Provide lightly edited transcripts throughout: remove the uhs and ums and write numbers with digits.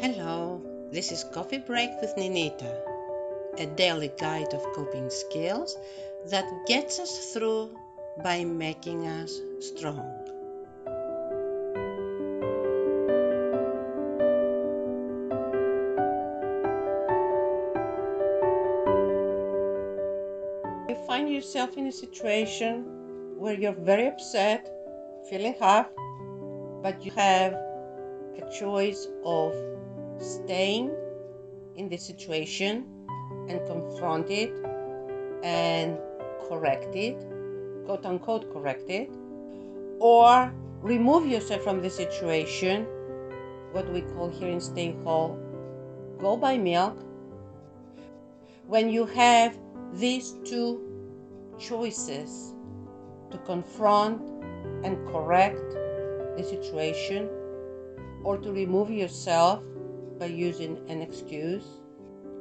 Hello, this is Coffee Break with Ninita, a daily guide of coping skills that gets us through by making us strong. You find yourself in a situation where you're very upset, feeling half, but you have a choice of staying in the situation and confront it and correct it, quote unquote correct it, or remove yourself from the situation, what we call here in StayWHOLE, go buy milk. When you have these two choices to confront and correct the situation, or to remove yourself by using an excuse,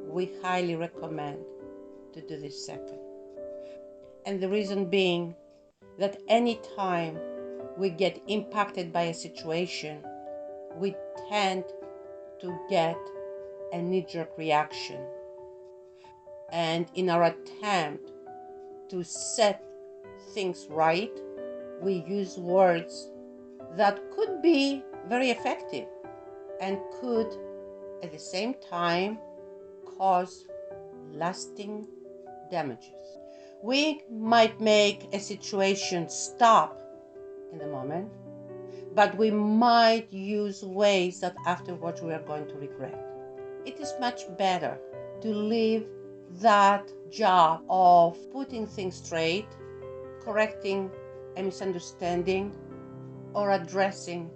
we highly recommend to do this second. And the reason being that any time we get impacted by a situation, we tend to get a knee-jerk reaction. And in our attempt to set things right, we use words that could be very effective and could, at the same time, cause lasting damages. We might make a situation stop in the moment, but we might use ways that afterwards we are going to regret. It is much better to leave that job of putting things straight, correcting a misunderstanding, or addressing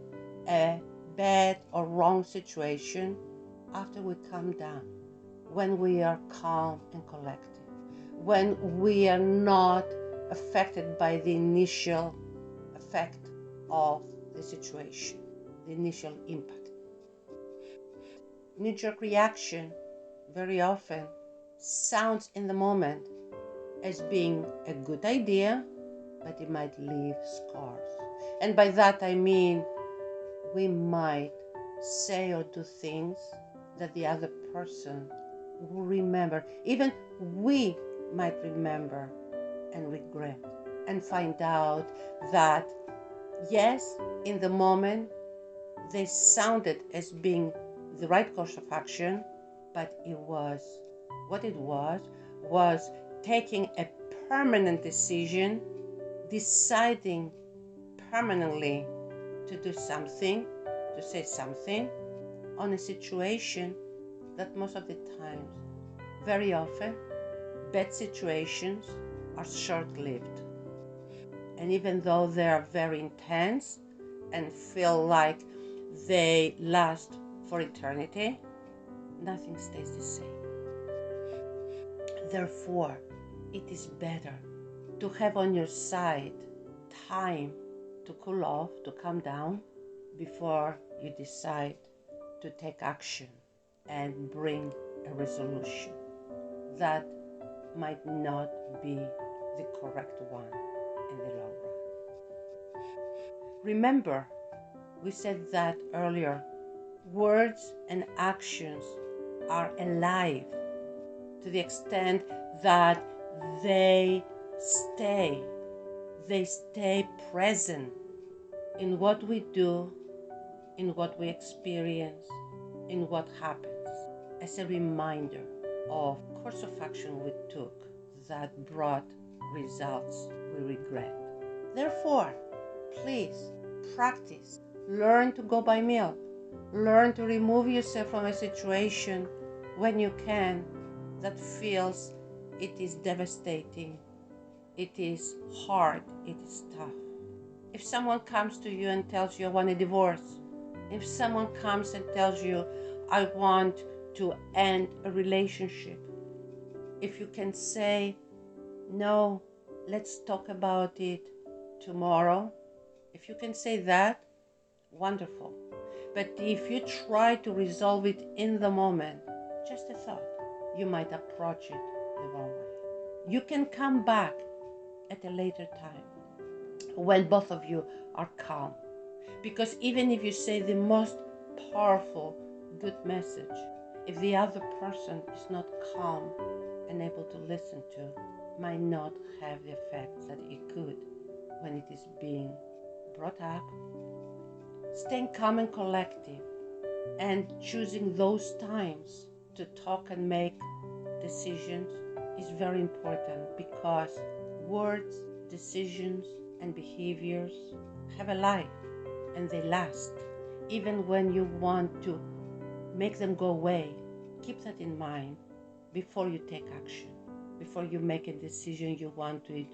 a bad or wrong situation after we calm down, when we are calm and collected, when we are not affected by the initial effect of the situation, the initial impact. Knee-jerk reaction very often sounds in the moment as being a good idea, but it might leave scars. And by that I mean we might say or do things that the other person will remember. Even we might remember and regret and find out that, yes, in the moment they sounded as being the right course of action, but what it was taking a permanent decision, deciding permanently to do something, to say something on a situation that most of the times, very often, bad situations are short-lived. And even though they are very intense and feel like they last for eternity, nothing stays the same. Therefore, it is better to have on your side time to cool off, to calm down, before you decide to take action and bring a resolution that might not be the correct one in the long run. Remember, we said that earlier, words and actions are alive to the extent that they stay present in what we do, in what we experience, in what happens, as a reminder of course of action we took that brought results we regret. Therefore, please practice. Learn to go buy milk. Learn to remove yourself from a situation when you can that feels it is devastating, it is hard, it is tough. If someone comes to you and tells you, I want a divorce, if someone comes and tells you, I want to end a relationship, if you can say, no, let's talk about it tomorrow, if you can say that, wonderful. But if you try to resolve it in the moment, just a thought, you might approach it the wrong way. You can come back at a later time when both of you are calm. Because even if you say the most powerful, good message, if the other person is not calm and able to listen to, might not have the effects that it could when it is being brought up. Staying calm and collective and choosing those times to talk and make decisions is very important, because words, decisions, and behaviors have a life and they last. Even when you want to make them go away, keep that in mind before you take action, before you make a decision you want to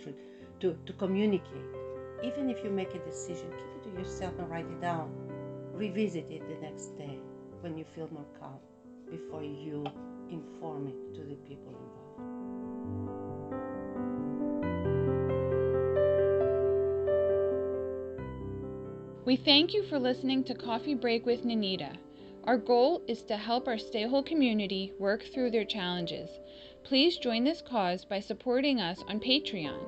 communicate. Even if you make a decision, keep it to yourself and write it down. Revisit it the next day when you feel more calm before you inform it to the people involved. We thank you for listening to Coffee Break with Ninita. Our goal is to help our StayWHOLE community work through their challenges. Please join this cause by supporting us on Patreon.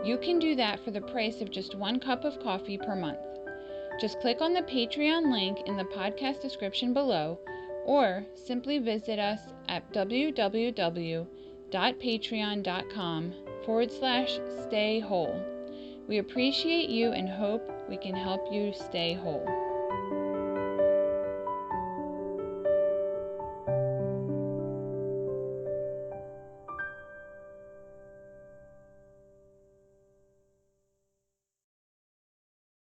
You can do that for the price of just 1 cup of coffee per month. Just click on the Patreon link in the podcast description below, or simply visit us at www.patreon.com/StayWHOLE. We appreciate you and hope we can help you stay whole.